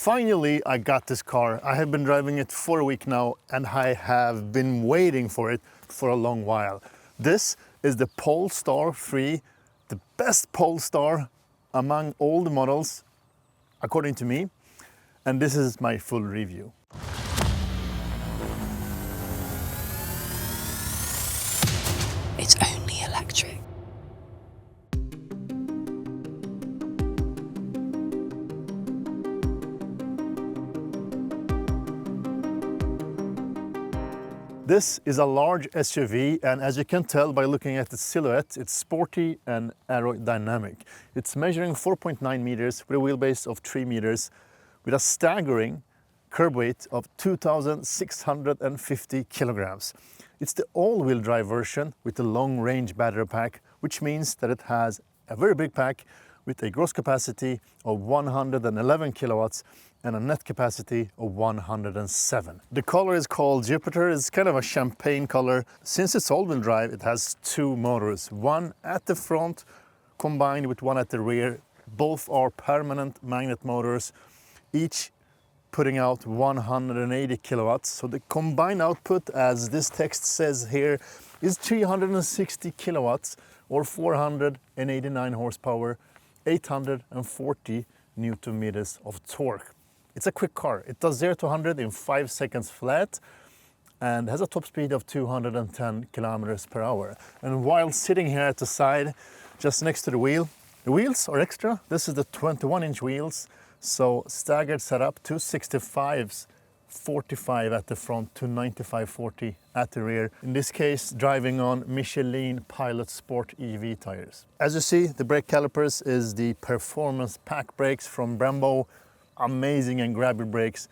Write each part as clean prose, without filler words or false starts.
Finally, I got this car. I have been driving it for a week now and I have been waiting for it for a long while. This is the Polestar 3, the best Polestar among all the models, according to me. And this is my full review. It's only electric. This is a large SUV, and as you can tell by looking at the silhouette, it's sporty and aerodynamic. It's measuring 4.9 meters with a wheelbase of 3 meters with a staggering curb weight of 2,650 kilograms. It's the all-wheel drive version with the long-range battery pack, which means that it has a very big pack with a gross capacity of 111 kilowatts and a net capacity of 107. The color is called Jupiter. It's kind of a champagne color. Since it's all-wheel drive, it has two motors, one at the front combined with one at the rear. Both are permanent magnet motors, each putting out 180 kilowatts. So the combined output, as this text says here, is 360 kilowatts or 489 horsepower, 840 Newton meters of torque. It's a quick car. It does 0 to 100 in 5 seconds flat and has a top speed of 210 kilometers per hour. And while sitting here at the side, just next to the wheels are extra. This is the 21-inch wheels, so staggered setup, 265s, 45 at the front, 295/40 at the rear. In this case, driving on Michelin Pilot Sport EV tires. As you see, the brake calipers is the performance pack brakes from Brembo. Amazing and grabby brakes,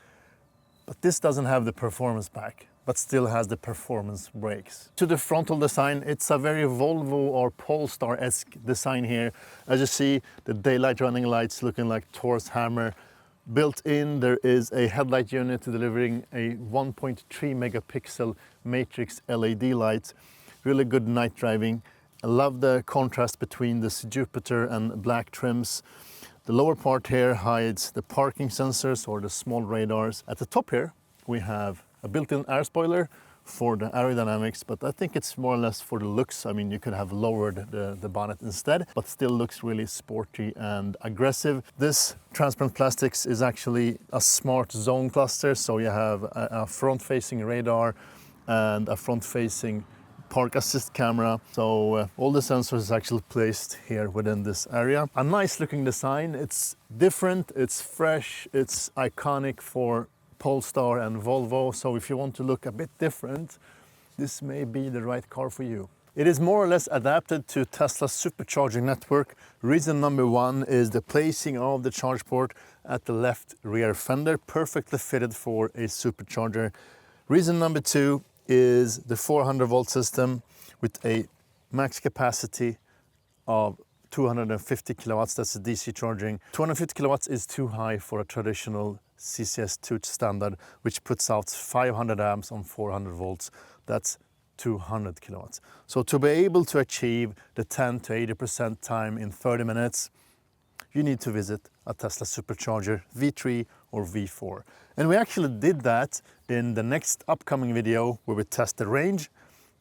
but this doesn't have the performance pack, but still has the performance brakes. To the frontal design, it's a very Volvo or Polestar-esque design here. As you see, the daylight running lights looking like Thor's hammer. Built in, there is a headlight unit delivering a 1.3 megapixel matrix LED light. Really good night driving. I love the contrast between this Jupiter and black trims. The lower part here hides the parking sensors or the small radars. At the top here, we have a built-in air spoiler for the aerodynamics, but I think it's more or less for the looks. I mean, you could have lowered the bonnet instead, but still looks really sporty and aggressive. This transparent plastics is actually a smart zone cluster, so you have a front-facing radar and a front-facing park assist camera. So all the sensors is actually placed here within this area. A nice looking design. It's different, it's fresh, it's iconic for Polestar and Volvo. So if you want to look a bit different, this may be the right car for you. It is more or less adapted to Tesla's supercharging network. Reason number one is the placing of the charge port at the left rear fender, perfectly fitted for a supercharger. Reason number two is the 400 volt system with a max capacity of 250 kilowatts. That's the DC charging. 250 kilowatts is too high for a traditional CCS2 standard, which puts out 500 amps on 400 volts. That's 200 kilowatts. So to be able to achieve the 10 to 80% time in 30 minutes, you need to visit a Tesla supercharger V3 or V4. And we actually did that in the next upcoming video where we test the range,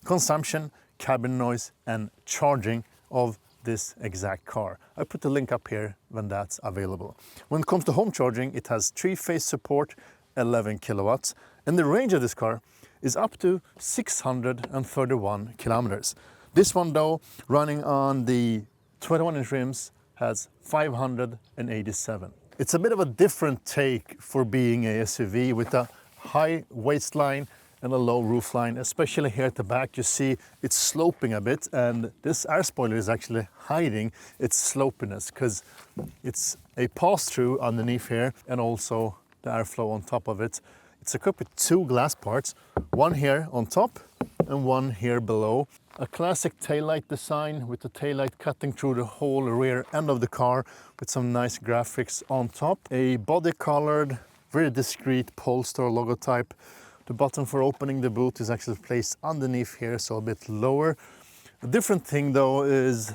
consumption, cabin noise and charging of this exact car. I put the link up here when that's available. When it comes to home charging, it has 3-phase support, 11 kilowatts, and the range of this car is up to 631 kilometers. This one though, running on the 21-inch rims, has 587. It's a bit of a different take for being a SUV with a high waistline and a low roofline, especially here at the back. You see it's sloping a bit, and this air spoiler is actually hiding its slopiness because it's a pass-through underneath here and also the airflow on top of it. It's equipped with two glass parts, one here on top and one here below. A classic taillight design with the taillight cutting through the whole rear end of the car with some nice graphics on top. A body-colored, very discreet Polestar logotype. The button for opening the boot is actually placed underneath here, so a bit lower. A different thing though is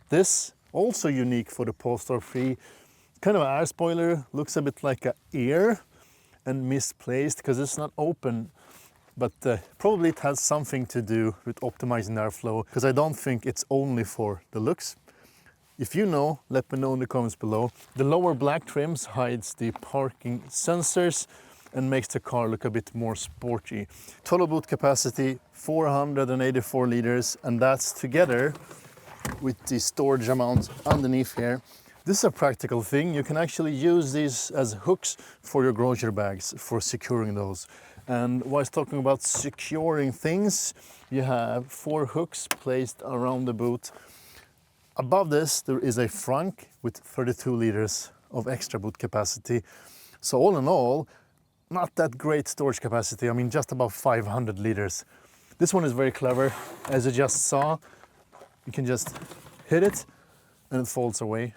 this, also unique for the Polestar 3. Kind of an air spoiler, looks a bit like an ear and misplaced because it's not open, but probably it has something to do with optimizing airflow, because I don't think it's only for the looks. If you know, let me know in the comments below. The lower black trims hides the parking sensors and makes the car look a bit more sporty. Total boot capacity 484 liters, and that's together with the storage amount underneath here. This is a practical thing. You can actually use these as hooks for your grocery bags, for securing those. And whilst talking about securing things, you have 4 hooks placed around the boot. Above this, there is a frunk with 32 liters of extra boot capacity. So all in all, not that great storage capacity. I mean, just about 500 liters. This one is very clever. As you just saw, you can just hit it and it folds away.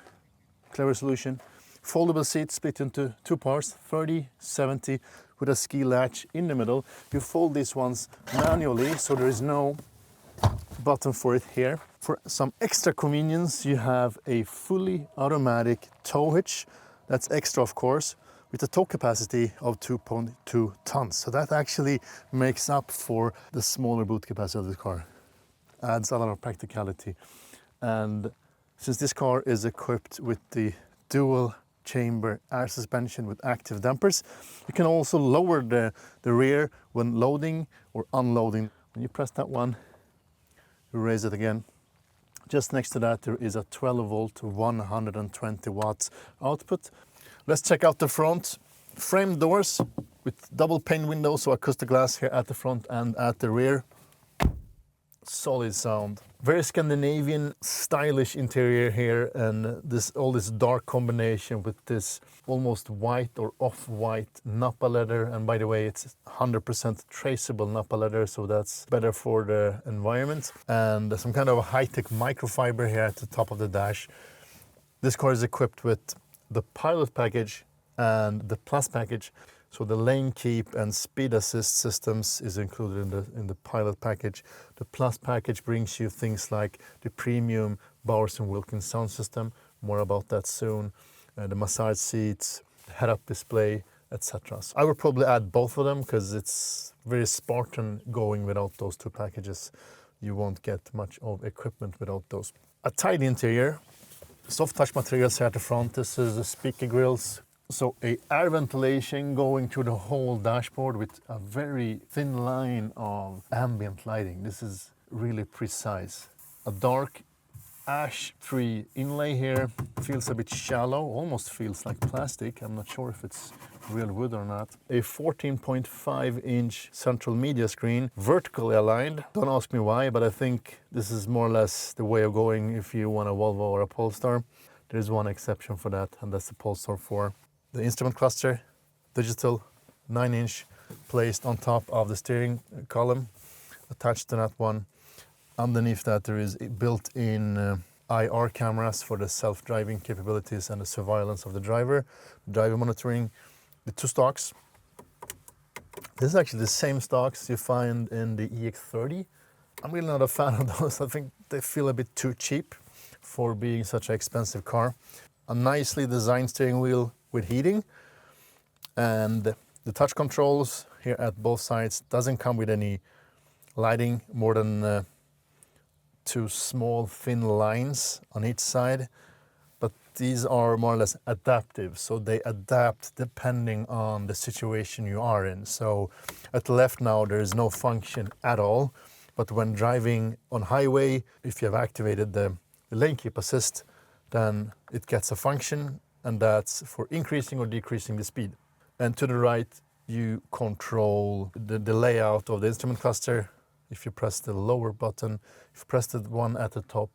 Clever solution. Foldable seat split into 2 parts, 30/70, with a ski latch in the middle. You fold these ones manually, so there is no button for it here. For some extra convenience, you have a fully automatic tow hitch. That's extra, of course, with a tow capacity of 2.2 tons. So that actually makes up for the smaller boot capacity of the car. Adds a lot of practicality. And since this car is equipped with the dual chamber air suspension with active dampers, you can also lower the rear when loading or unloading. When you press that one, you raise it again. Just next to that, there is a 12 volt, 120 watts output. Let's check out the front. Frame doors with double pane windows, so acoustic glass here at the front and at the rear. Solid sound. Very Scandinavian, stylish interior here, and all this dark combination with this almost white or off-white Nappa leather. And by the way, it's 100% traceable Nappa leather, so that's better for the environment. And some kind of a high-tech microfiber here at the top of the dash. This car is equipped with the Pilot package and the Plus package. So the lane keep and speed assist systems is included in the Pilot package. The Plus package brings you things like the premium Bowers & Wilkins sound system. More about that soon. The massage seats, the head-up display, etc. So I would probably add both of them because it's very Spartan going without those 2 packages. You won't get much of equipment without those. A tidy interior. Soft touch materials here at the front. This is the speaker grills. So a air ventilation going through the whole dashboard with a very thin line of ambient lighting. This is really precise. A dark ash tree inlay here. Feels a bit shallow, almost feels like plastic. I'm not sure if it's real wood or not. A 14.5-inch central media screen, vertically aligned. Don't ask me why, but I think this is more or less the way of going if you want a Volvo or a Polestar. There's one exception for that, and that's the Polestar 4. The instrument cluster, digital, 9-inch, placed on top of the steering column, attached to that one. Underneath that, there is built-in IR cameras for the self-driving capabilities and the surveillance of the driver. Driver monitoring, the 2 stocks. This is actually the same stocks you find in the EX30. I'm really not a fan of those. I think they feel a bit too cheap for being such an expensive car. A nicely designed steering wheel with heating, and the touch controls here at both sides doesn't come with any lighting more than 2 small thin lines on each side, but these are more or less adaptive, so they adapt depending on the situation you are in. So at the left now there is no function at all, but when driving on highway, if you have activated the lane keep assist, then it gets a function, and that's for increasing or decreasing the speed. And to the right, you control the layout of the instrument cluster. If you press the lower button, if you press the one at the top,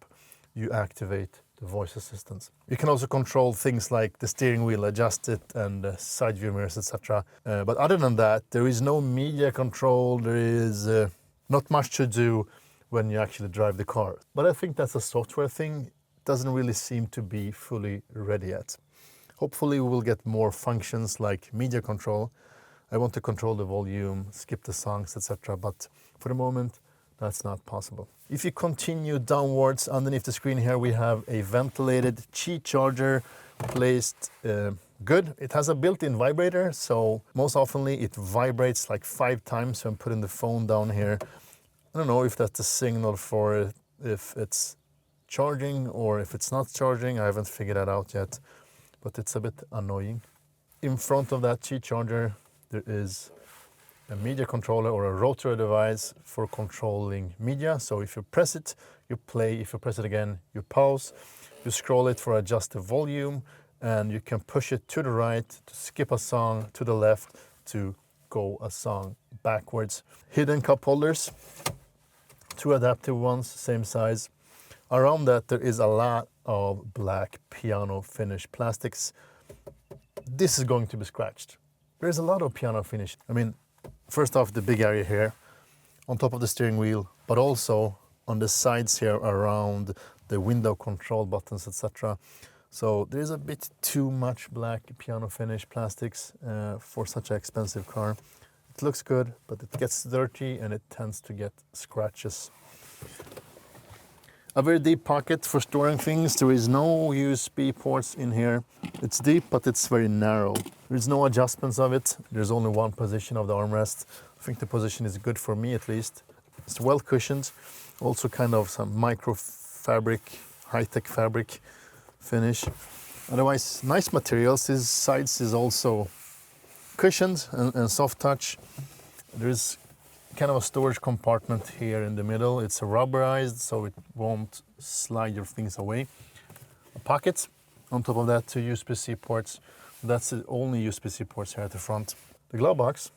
you activate the voice assistance. You can also control things like the steering wheel, adjust it, and side view mirrors, etc. But other than that, there is no media control. There is not much to do when you actually drive the car. But I think that's a software thing. It doesn't really seem to be fully ready yet. Hopefully we will get more functions like media control. I want to control the volume, skip the songs, etc. But for the moment, that's not possible. If you continue downwards underneath the screen here, we have a ventilated Qi charger placed good. It has a built-in vibrator, so most oftenly it vibrates like 5 times when putting the phone down here. I don't know if that's a signal for if it's charging or if it's not charging. I haven't figured that out yet, but it's a bit annoying. In front of that Qi charger, there is a media controller or a rotary device for controlling media. So if you press it, you play. If you press it again, you pause. You scroll it for adjust the volume, and you can push it to the right to skip a song, to the left to go a song backwards. Hidden cup holders, 2 adaptive ones, same size. Around that there is a lot of black piano finish plastics. This is going to be scratched. There's a lot of piano finish. I mean, first off, the big area here on top of the steering wheel, but also on the sides here around the window control buttons, etc. So there's a bit too much black piano finish plastics for such an expensive car. It looks good, but it gets dirty and it tends to get scratches. A very deep pocket for storing things. There is no USB ports in here. It's deep, but it's very narrow. There's no adjustments of it. There's only one position of the armrest. I think the position is good for me at least. It's well cushioned. Also kind of some micro fabric, high-tech fabric finish. Otherwise, nice materials. This sides is also cushioned and soft touch. There's kind of a storage compartment here in the middle. It's rubberized, so it won't slide your things away. A pocket. On top of that, 2 USB-C ports. That's the only USB-C ports here at the front. The glove box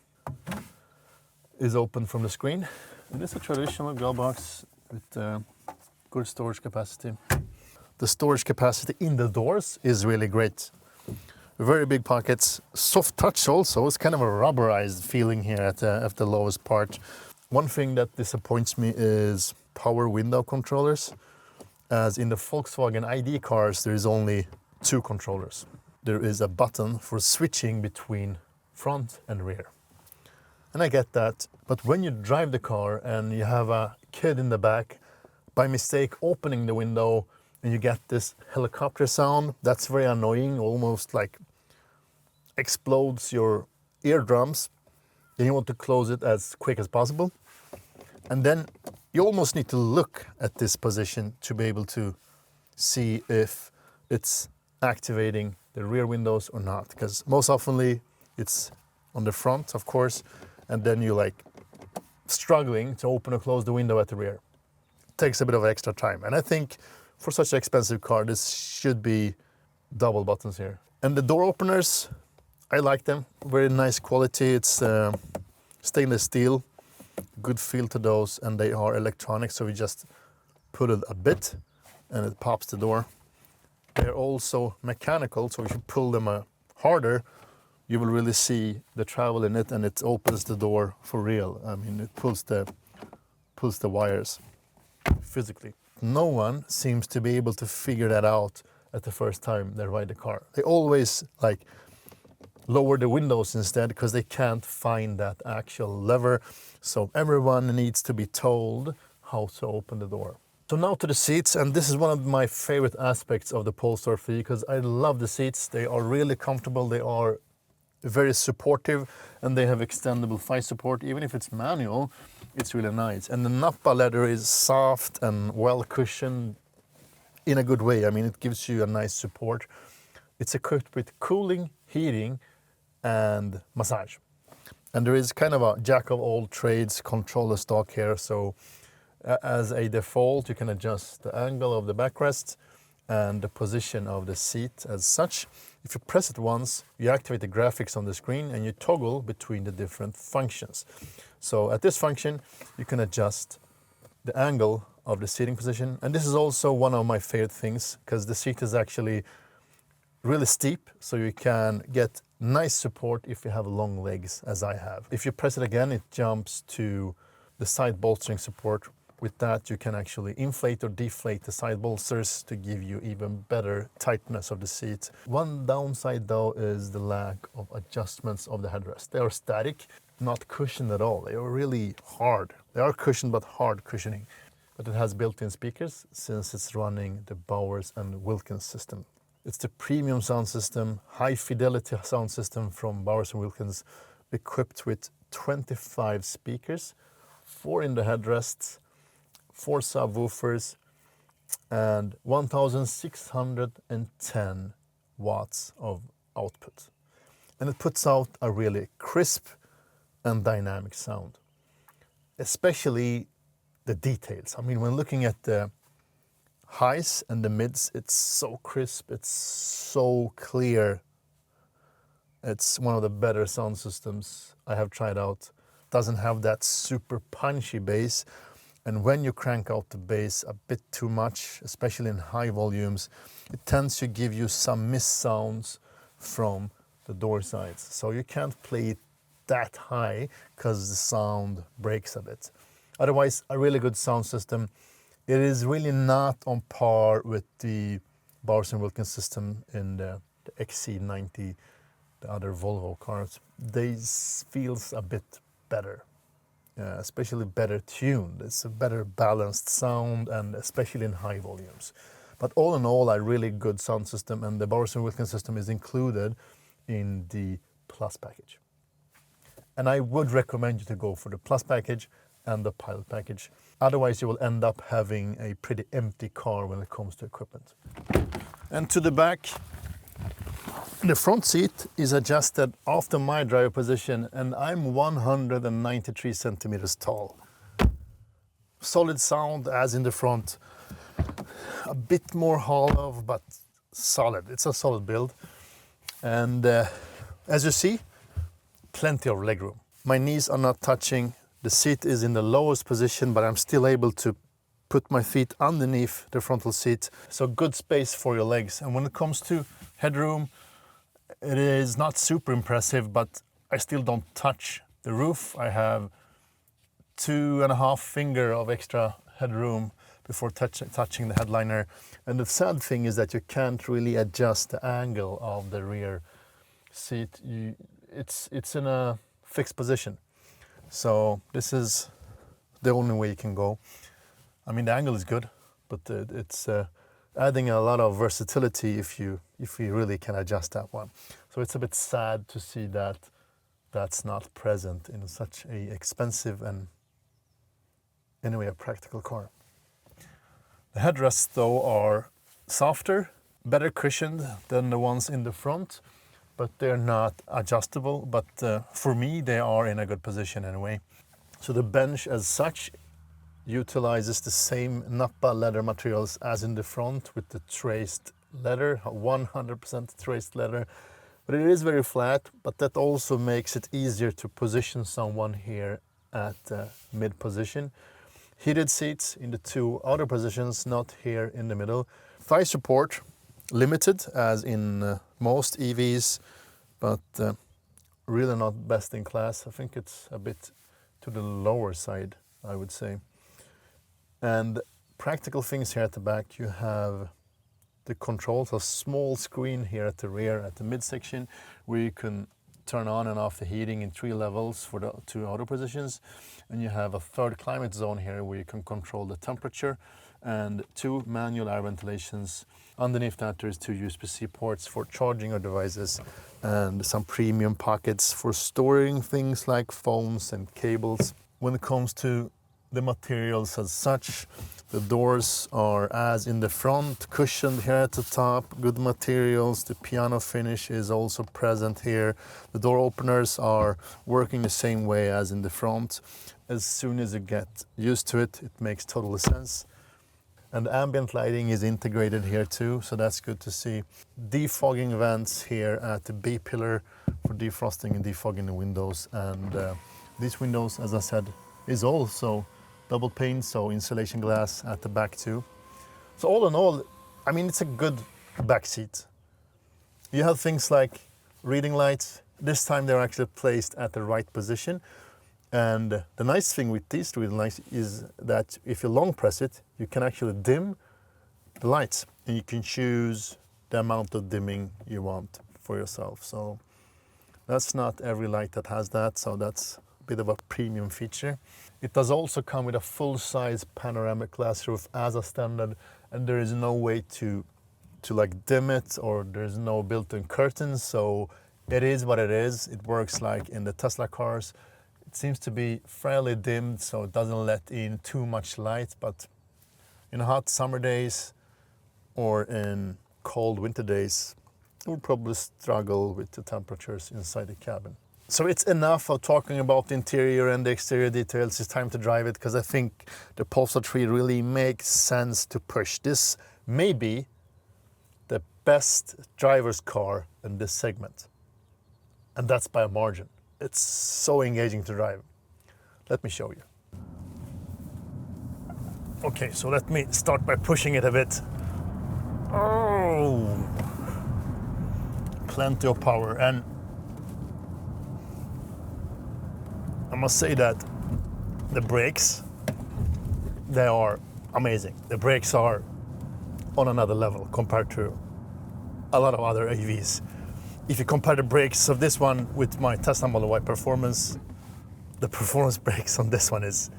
is open from the screen. It is a traditional glove box with good storage capacity. The storage capacity in the doors is really great. Very big pockets, soft touch also. It's kind of a rubberized feeling here at the lowest part. One thing that disappoints me is power window controllers. As in the Volkswagen ID cars, there is only 2 controllers. There is a button for switching between front and rear. And I get that, but when you drive the car and you have a kid in the back, by mistake opening the window and you get this helicopter sound, that's very annoying, almost like explodes your eardrums. Then you want to close it as quick as possible. And then you almost need to look at this position to be able to see if it's activating the rear windows or not. Because most oftenly it's on the front, of course, and then you like struggling to open or close the window at the rear. It takes a bit of extra time. And I think for such an expensive car, this should be double buttons here. And the door openers, I like them. Very nice quality. It's stainless steel, good feel to those, and they are electronic. So we just put it a bit and it pops the door. They're also mechanical, so if you pull them harder, you will really see the travel in it, and it opens the door for real. I mean, it pulls the wires physically. No one seems to be able to figure that out at the first time they ride the car. They always like lower the windows instead because they can't find that actual lever. So everyone needs to be told how to open the door. So now to the seats, and this is one of my favorite aspects of the Polestar 3 because I love the seats. They are really comfortable, they are very supportive, and they have extendable thigh support. Even if it's manual, it's really nice. And the Nappa leather is soft and well cushioned in a good way. I mean, it gives you a nice support. It's equipped with cooling, heating, and massage. And there is kind of a jack of all trades controller stalk here. So as a default, you can adjust the angle of the backrest and the position of the seat as such. If you press it once, you activate the graphics on the screen and you toggle between the different functions. So at this function, you can adjust the angle of the seating position. And this is also one of my favorite things because the seat is actually really steep, so you can get nice support if you have long legs as I have. If you press it again, it jumps to the side bolstering support. With that, you can actually inflate or deflate the side bolsters to give you even better tightness of the seat. One downside though is the lack of adjustments of the headrest. They are static, not cushioned at all. They are really hard. They are cushioned but hard cushioning. but it has built-in speakers since it's running the Bowers and Wilkins system. It's the premium sound system, high fidelity sound system from Bowers and Wilkins, equipped with 25 speakers, 4 in the headrests, 4 subwoofers, and 1610 watts of output. And it puts out a really crisp and dynamic sound, especially the details. I mean, when looking at the highs and the mids, it's so crisp, it's so clear. It's one of the better sound systems I have tried out. Doesn't have that super punchy bass, and when you crank out the bass a bit too much, especially in high volumes, it tends to give you some miss sounds from the door sides. So you can't play it that high because the sound breaks a bit. Otherwise, a really good sound system. It is really not on par with the Bowers and Wilkins system in the XC90, the other Volvo cars. This feels a bit better, especially better tuned. It's a better balanced sound, and especially in high volumes. But all in all, a really good sound system, and the Bowers and Wilkins system is included in the Plus package. And I would recommend you to go for the Plus package and the Pilot package. Otherwise, you will end up having a pretty empty car when it comes to equipment. And to the back, the front seat is adjusted after my driver position, and I'm 193 centimeters tall. Solid sound as in the front, a bit more hollow, but solid. It's a solid build. And as you see, plenty of legroom. My knees are not touching. The seat is in the lowest position, but I'm still able to put my feet underneath the frontal seat. So good space for your legs. And when it comes to headroom, it is not super impressive, but I still don't touch the roof. I have 2.5 fingers of extra headroom before touching the headliner. And the sad thing is that you can't really adjust the angle of the rear seat. It's in a fixed position. So this is the only way you can go. I mean, the angle is good, but it's adding a lot of versatility if you really can adjust that one. So it's a bit sad to see that that's not present in such a expensive and anyway a practical car. The headrests though are softer, better cushioned than the ones in the front, but they're not adjustable. But for me, they are in a good position anyway. So the bench as such utilizes the same Nappa leather materials as in the front with the traced leather, 100% traced leather. But it is very flat, but that also makes it easier to position someone here at mid position. Heated seats in the 2 outer positions, not here in the middle. Thigh support, limited as in most EVs, but really not best in class. I think it's a bit to the lower side, I would say. And practical things here at the back, you have the controls, a small screen here at the rear at the midsection where you can turn on and off the heating in 3 levels for the 2 auto positions. And you have a 3rd climate zone here where you can control the temperature, and 2 manual air ventilations. Underneath that there's 2 USB-C ports for charging your devices and some premium pockets for storing things like phones and cables. When it comes to the materials as such, the doors are as in the front, cushioned here at the top, good materials. The piano finish is also present here. The door openers are working the same way as in the front. As soon as you get used to it, it makes total sense. And ambient lighting is integrated here too, so that's good to see. Defogging vents here at the B pillar for defrosting and defogging the windows. And these windows, as I said, is also double pane, so insulation glass at the back too. So all in all, I mean, it's a good back seat. You have things like reading lights. This time they're actually placed at the right position. And the nice thing with these reading lights is that if you long press it, you can actually dim the lights, and you can choose the amount of dimming you want for yourself. So that's not every light that has that, so that's bit of a premium feature. It does also come with a full-size panoramic glass roof as a standard, and there is no way to like dim it, or there's no built-in curtains, so it is what it is. It works like in the Tesla cars. It seems to be fairly dimmed, so it doesn't let in too much light, but in hot summer days or in cold winter days, it will probably struggle with the temperatures inside the cabin. So it's enough of talking about the interior and the exterior details. It's time to drive it, because I think the Polestar 3 really makes sense to push. This may be the best driver's car in this segment, and that's by a margin. It's so engaging to drive. Let me show you. Okay, so let me start by pushing it a bit. Oh, plenty of power, and I must say that the brakes, they are amazing. The brakes are on another level compared to a lot of other EVs. If you compare the brakes of this one with my Tesla Model Y Performance, the performance brakes on this one is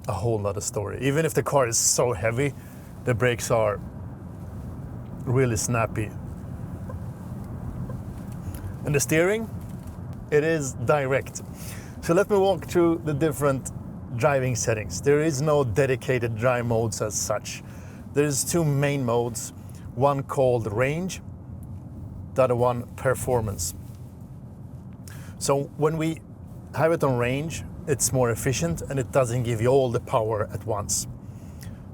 a whole nother story. Even if the car is so heavy, the brakes are really snappy. And the steering, it is direct. So let me walk through the different driving settings. There is no dedicated drive modes as such. There's two main modes, one called range, the other one performance. So when we have it on range, it's more efficient and it doesn't give you all the power at once.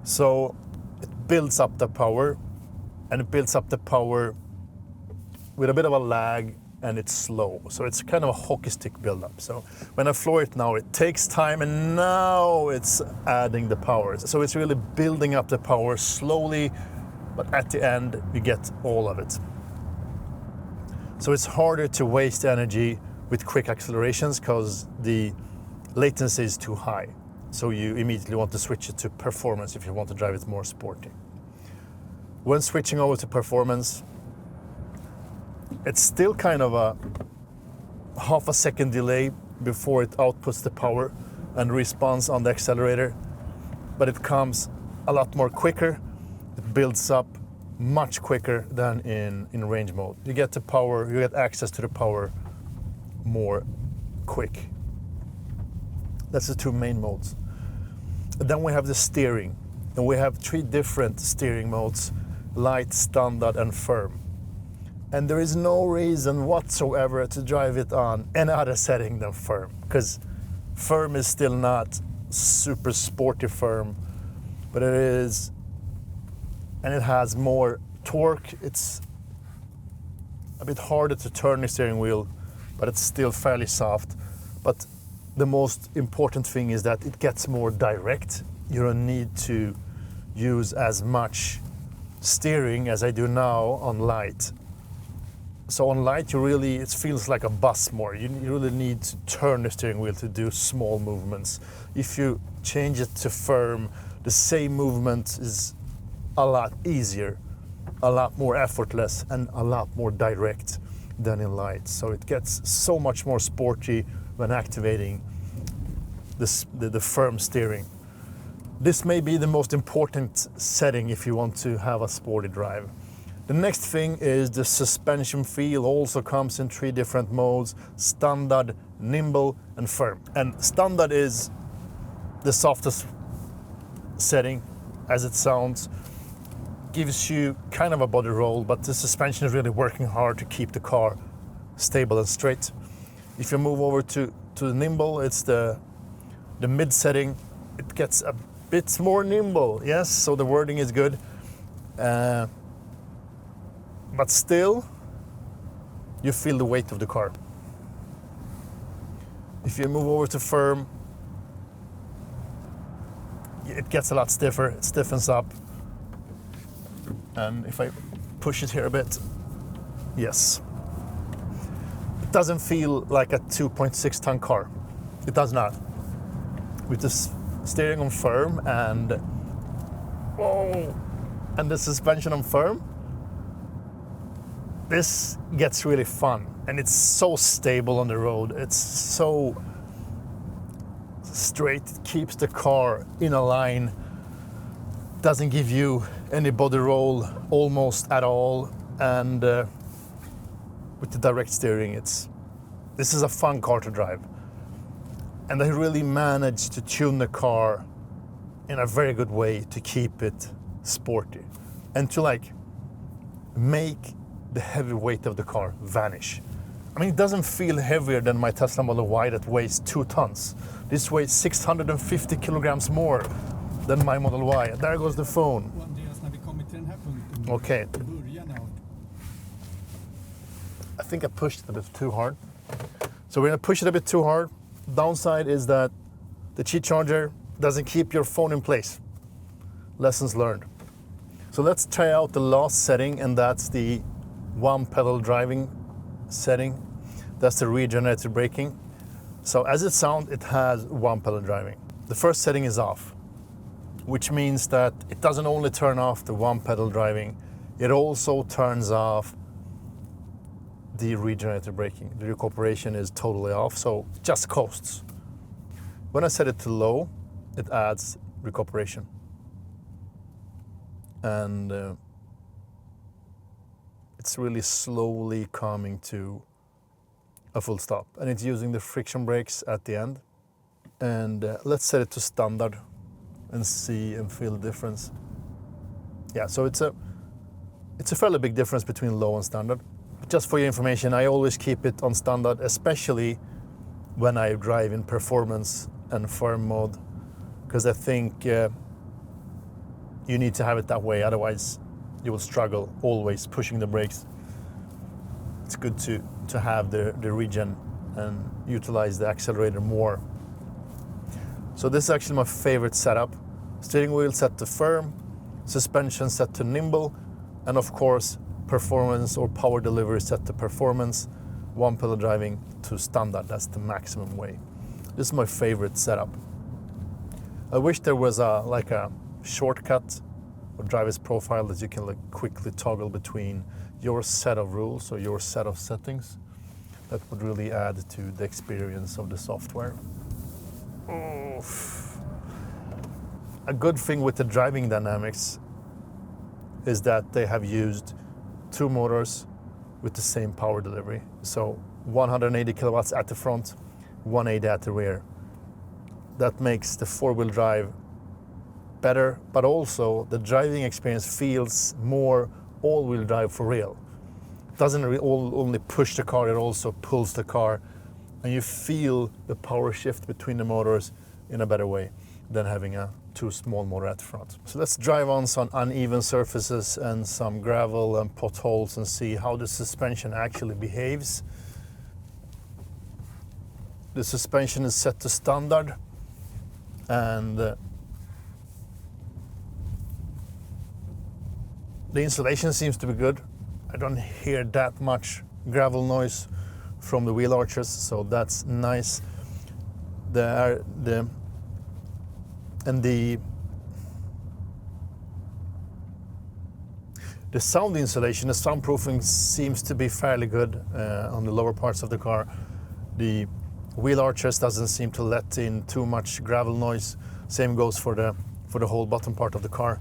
So it builds up the power, and it builds up the power with a bit of a lag, and it's slow. So it's kind of a hockey stick buildup. So when I floor it now, it takes time, and now it's adding the power. So it's really building up the power slowly, but at the end, you get all of it. So it's harder to waste energy with quick accelerations because the latency is too high. So you immediately want to switch it to performance if you want to drive it more sporty. When switching over to performance, it's still kind of a half a second delay before it outputs the power and responds on the accelerator, but it comes a lot more quicker. It builds up much quicker than in range mode. You get the power, you get access to the power more quick. That's the two main modes. And then we have the steering, and we have three different steering modes: light, standard, and firm. And there is no reason whatsoever to drive it on any other setting than firm, because firm is still not super sporty firm, but it is, and it has more torque. It's a bit harder to turn the steering wheel, but it's still fairly soft. But the most important thing is that it gets more direct. You don't need to use as much steering as I do now on light. So on light, it feels like a bus more. You really need to turn the steering wheel to do small movements. If you change it to firm, the same movement is a lot easier, a lot more effortless, and a lot more direct than in light. So it gets so much more sporty when activating the firm steering. This may be the most important setting if you want to have a sporty drive. The next thing is the suspension feel. Also comes in three different modes: standard, nimble, and firm. And standard is the softest setting, as it sounds. Gives you kind of a body roll, but the suspension is really working hard to keep the car stable and straight. If you move over to the nimble, it's the mid setting. It gets a bit more nimble, yes, so the wording is good. But still, you feel the weight of the car. If you move over to firm, it gets a lot stiffer, it stiffens up. And if I push it here a bit, yes. It doesn't feel like a 2.6 ton car. It does not. With the steering on firm and the suspension on firm, this gets really fun, and it's so stable on the road. It's so straight, it keeps the car in a line, doesn't give you any body roll almost at all, and with the direct steering, this is a fun car to drive. And they really managed to tune the car in a very good way to keep it sporty and to like make the heavy weight of the car vanish. I mean, it doesn't feel heavier than my Tesla Model Y that weighs 2 tons. This weighs 650 kilograms more than my Model Y. There goes the phone. Okay. I think I pushed it a bit too hard. So we're gonna push it a bit too hard. Downside is that the Qi charger doesn't keep your phone in place. Lessons learned. So let's try out the last setting, and that's the one pedal driving setting. That's the regenerative braking. So as it sounds, it has one pedal driving. The first setting is off, which means that it doesn't only turn off the one pedal driving, it also turns off the regenerative braking. The recuperation is totally off, so just coasts. When I set it to low, it adds recuperation. And it's really slowly coming to a full stop. And it's using the friction brakes at the end. And let's set it to standard and see and feel the difference. Yeah, so it's a fairly big difference between low and standard. Just for your information, I always keep it on standard, especially when I drive in performance and firm mode, because I think you need to have it that way, otherwise you will struggle always pushing the brakes. It's good to have the regen and utilize the accelerator more. So this is actually my favorite setup. Steering wheel set to firm, suspension set to nimble, and of course performance or power delivery set to performance, one pedal driving to standard. That's the maximum way. This is my favorite setup. I wish there was a shortcut or driver's profile that you can like quickly toggle between your set of rules or your set of settings. That would really add to the experience of the software. A good thing with the driving dynamics is that they have used 2 motors with the same power delivery. So 180 kilowatts at the front, 180 at the rear. That makes the 4-wheel drive better, but also the driving experience feels more all-wheel drive for real. It doesn't only push the car, it also pulls the car, and you feel the power shift between the motors in a better way than having a 2 small motor at the front. So let's drive on some uneven surfaces and some gravel and potholes and see how the suspension actually behaves. The suspension is set to standard, and the insulation seems to be good. I don't hear that much gravel noise from the wheel arches, so that's nice. The sound insulation, the soundproofing seems to be fairly good on the lower parts of the car. The wheel arches doesn't seem to let in too much gravel noise. Same goes for the whole bottom part of the car.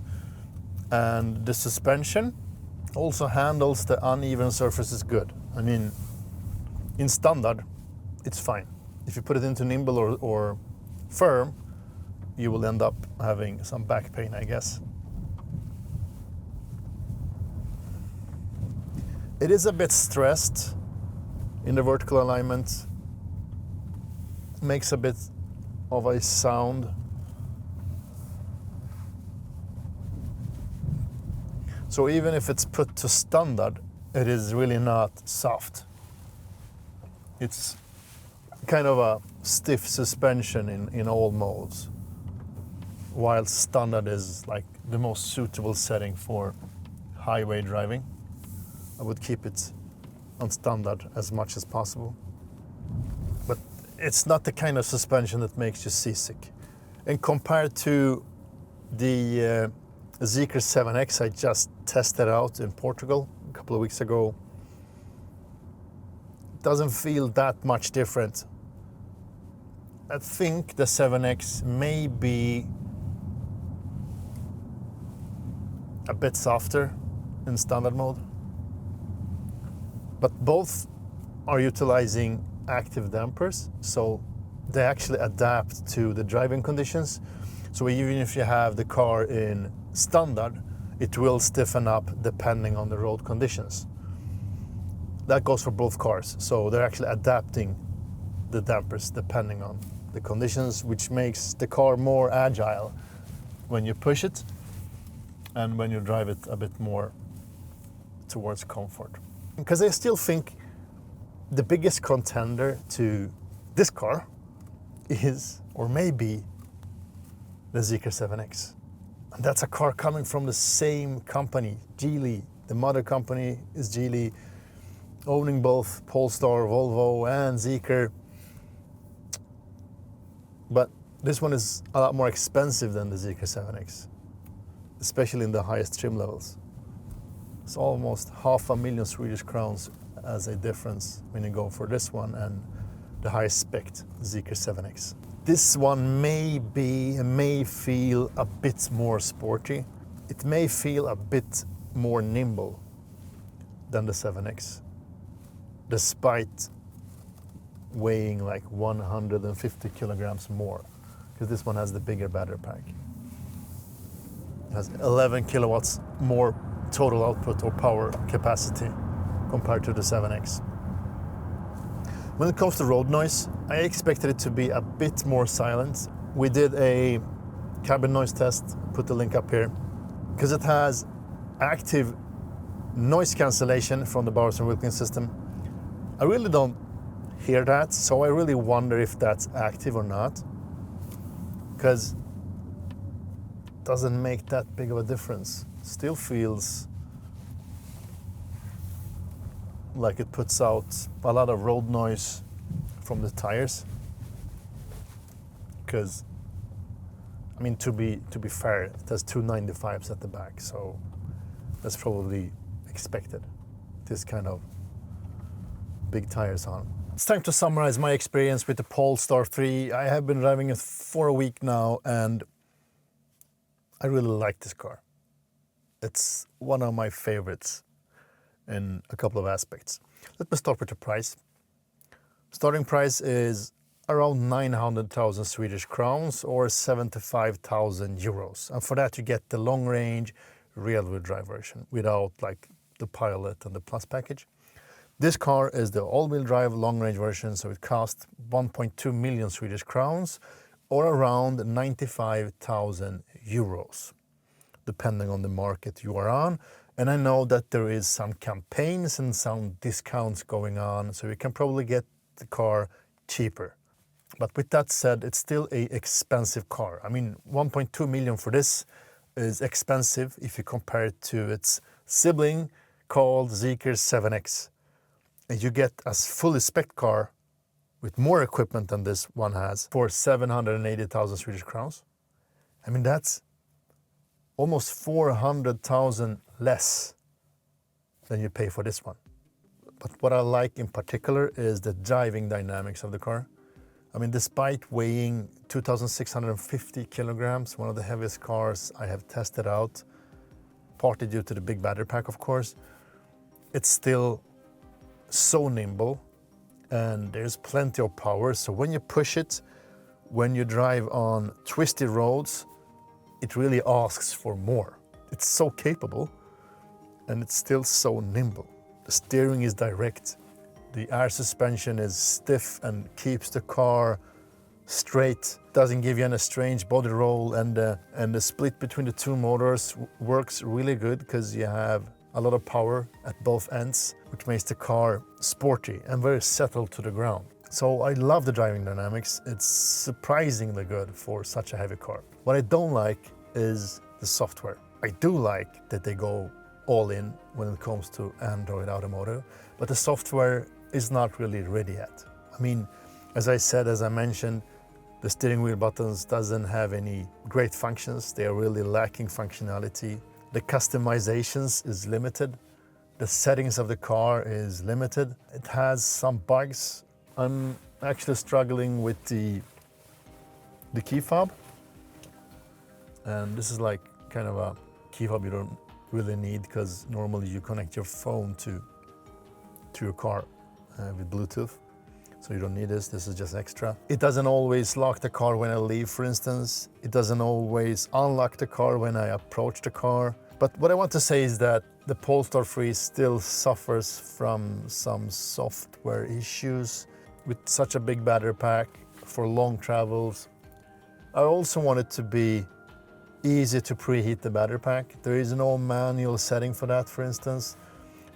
And the suspension also handles the uneven surfaces good. I mean, in standard, it's fine. If you put it into nimble or firm, you will end up having some back pain, I guess. It is a bit stressed in the vertical alignment. Makes a bit of a sound. So even if it's put to standard, it is really not soft. It's kind of a stiff suspension in all modes, while standard is like the most suitable setting for highway driving. I would keep it on standard as much as possible. But it's not the kind of suspension that makes you seasick. And compared to the Zeekr 7X I just tested out in Portugal a couple of weeks ago, it doesn't feel that much different. I think the 7X may be a bit softer in standard mode, but both are utilizing active dampers, so they actually adapt to the driving conditions. So even if you have the car in standard, it will stiffen up depending on the road conditions. That goes for both cars, so they're actually adapting the dampers depending on the conditions, which makes the car more agile when you push it and when you drive it a bit more towards comfort. Because I still think the biggest contender to this car is, or maybe, the Zeekr 7X. And that's a car coming from the same company, Geely. The mother company is Geely, owning both Polestar, Volvo and Zeekr. But this one is a lot more expensive than the Zeekr 7X, especially in the highest trim levels. It's almost 500,000 Swedish crowns as a difference when you go for this one and the highest spec Zeekr 7X. This one may feel a bit more sporty. It may feel a bit more nimble than the 7X, despite weighing like 150 kilograms more, because this one has the bigger battery pack. It has 11 kilowatts more total output or power capacity compared to the 7X. When it comes to road noise, I expected it to be a bit more silent. We did a cabin noise test, put the link up here, because it has active noise cancellation from the Bowers & Wilkins system. I really don't hear that, so I really wonder if that's active or not, because it doesn't make that big of a difference. Still feels like it puts out a lot of road noise from the tires. Because, I mean, to be fair, it has two 95s at the back, so that's probably expected. This kind of big tires on. It's time to summarize my experience with the Polestar 3. I have been driving it for a week now, and I really like this car. It's one of my favorites in a couple of aspects. Let me start with the price. Starting price is around 900,000 Swedish crowns or 75,000 euros. And for that you get the long range rear-wheel drive version without like the Pilot and the Plus package. This car is the all-wheel drive long range version, so it costs 1.2 million Swedish crowns or around 95,000 euros, depending on the market you are on. And I know that there is some campaigns and some discounts going on, so you can probably get the car cheaper. But with that said, it's still an expensive car. I mean, 1.2 million for this is expensive if you compare it to its sibling called Zeekr 7X. And you get a fully spec car with more equipment than this one has for 780,000 Swedish crowns. I mean, that's almost 400,000 less than you pay for this one. But what I like in particular is the driving dynamics of the car. I mean, despite weighing 2,650 kilograms, one of the heaviest cars I have tested out, partly due to the big battery pack, of course, it's still so nimble and there's plenty of power. So when you push it, when you drive on twisty roads, it really asks for more. It's so capable and it's still so nimble. The steering is direct. The air suspension is stiff and keeps the car straight. Doesn't give you any strange body roll, and the split between the two motors works really good because you have a lot of power at both ends, which makes the car sporty and very settled to the ground. So I love the driving dynamics. It's surprisingly good for such a heavy car. What I don't like is the software. I do like that they go all in when it comes to Android Automotive, but the software is not really ready yet. I mean, as I mentioned, the steering wheel buttons doesn't have any great functions. They are really lacking functionality. The customizations is limited. The settings of the car is limited. It has some bugs. I'm actually struggling with the the key fob. And this is like kind of a key fob you don't really need, because normally you connect your phone to your car with Bluetooth. So you don't need this. This is just extra. It doesn't always lock the car when I leave, for instance. It doesn't always unlock the car when I approach the car. But what I want to say is that the Polestar 3 still suffers from some software issues with such a big battery pack for long travels. I also want it to be easy to preheat the battery pack. There is no manual setting for that, for instance.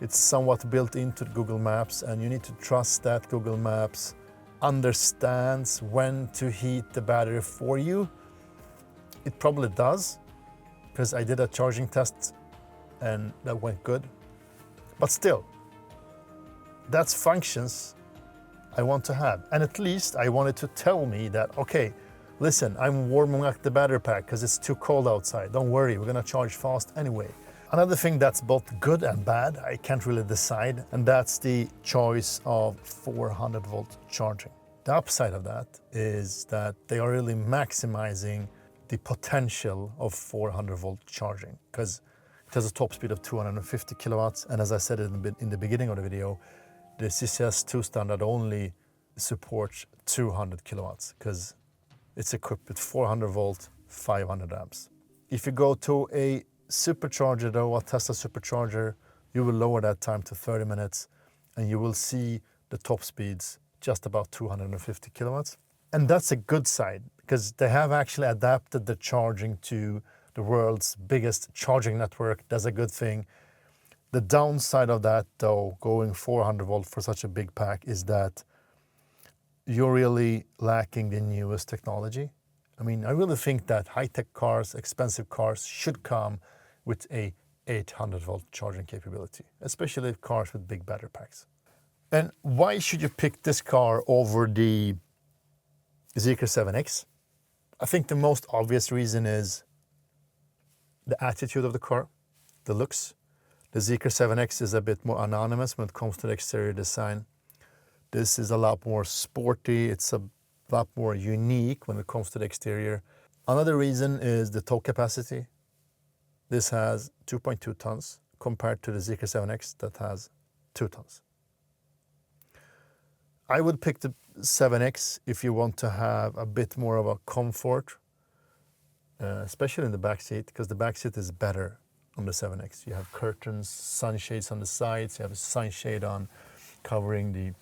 It's somewhat built into Google Maps, and you need to trust that Google Maps understands when to heat the battery for you. It probably does, because I did a charging test and that went good. But still, that's functions I want to have. And at least I wanted to tell me that, okay, listen, I'm warming up the battery pack because it's too cold outside. Don't worry, we're gonna charge fast anyway. Another thing that's both good and bad, I can't really decide, and that's the choice of 400 volt charging. The upside of that is that they are really maximizing the potential of 400 volt charging, because it has a top speed of 250 kilowatts. And as I said in the beginning of the video, the CCS2 standard only supports 200 kilowatts because it's equipped with 400 volt, 500 amps. If you go to a supercharger though, a Tesla supercharger, you will lower that time to 30 minutes and you will see the top speeds just about 250 kilowatts. And that's a good side, because they have actually adapted the charging to the world's biggest charging network. That's a good thing. The downside of that though, going 400 volt for such a big pack, is that you're really lacking the newest technology. I mean, I really think that high-tech cars, expensive cars, should come with a 800 volt charging capability, especially cars with big battery packs. And why should you pick this car over the Zeekr 7X? I think the most obvious reason is the attitude of the car, the looks. The Zeekr 7X is a bit more anonymous when it comes to the exterior design. This is a lot more sporty, it's a lot more unique when it comes to the exterior. Another reason is the tow capacity. This has 2.2 tons compared to the Zeekr 7X that has 2 tons. I would pick the 7X if you want to have a bit more of a comfort, especially in the back seat, because the back seat is better on the 7X. You have curtains, sunshades on the sides, you have a sunshade on covering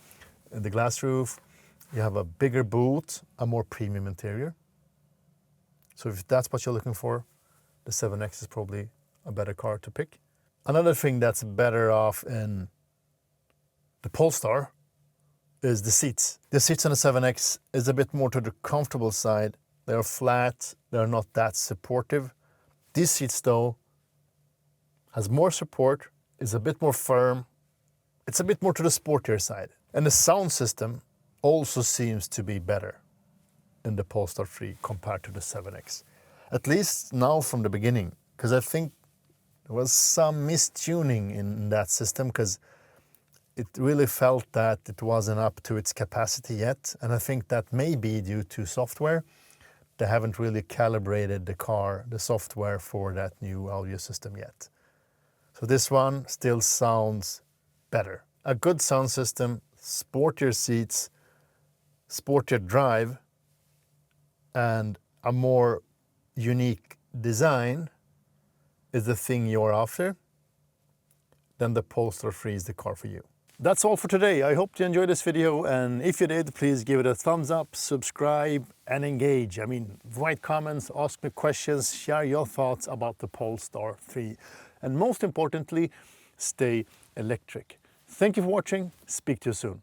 the glass roof. You have a bigger boot, a more premium interior. So if that's what you're looking for, the 7X is probably a better car to pick. Another thing that's better off in the Polestar is the seats. The seats on the 7X is a bit more to the comfortable side. They're flat, they're not that supportive. These seats though has more support, is a bit more firm. It's a bit more to the sportier side. And the sound system also seems to be better in the Polestar 3 compared to the 7X. At least now from the beginning, because I think there was some mistuning in that system, because it really felt that it wasn't up to its capacity yet. And I think that may be due to software. They haven't really calibrated the software for that new audio system yet. So this one still sounds better. A good sound system, sportier seats, sportier drive, and a more unique design is the thing you're after, then the Polestar 3 is the car for you. That's all for today. I hope you enjoyed this video, and if you did, please give it a thumbs up, subscribe, and engage. I mean, write comments, ask me questions, share your thoughts about the Polestar 3, and most importantly, stay electric. Thank you for watching. Speak to you soon.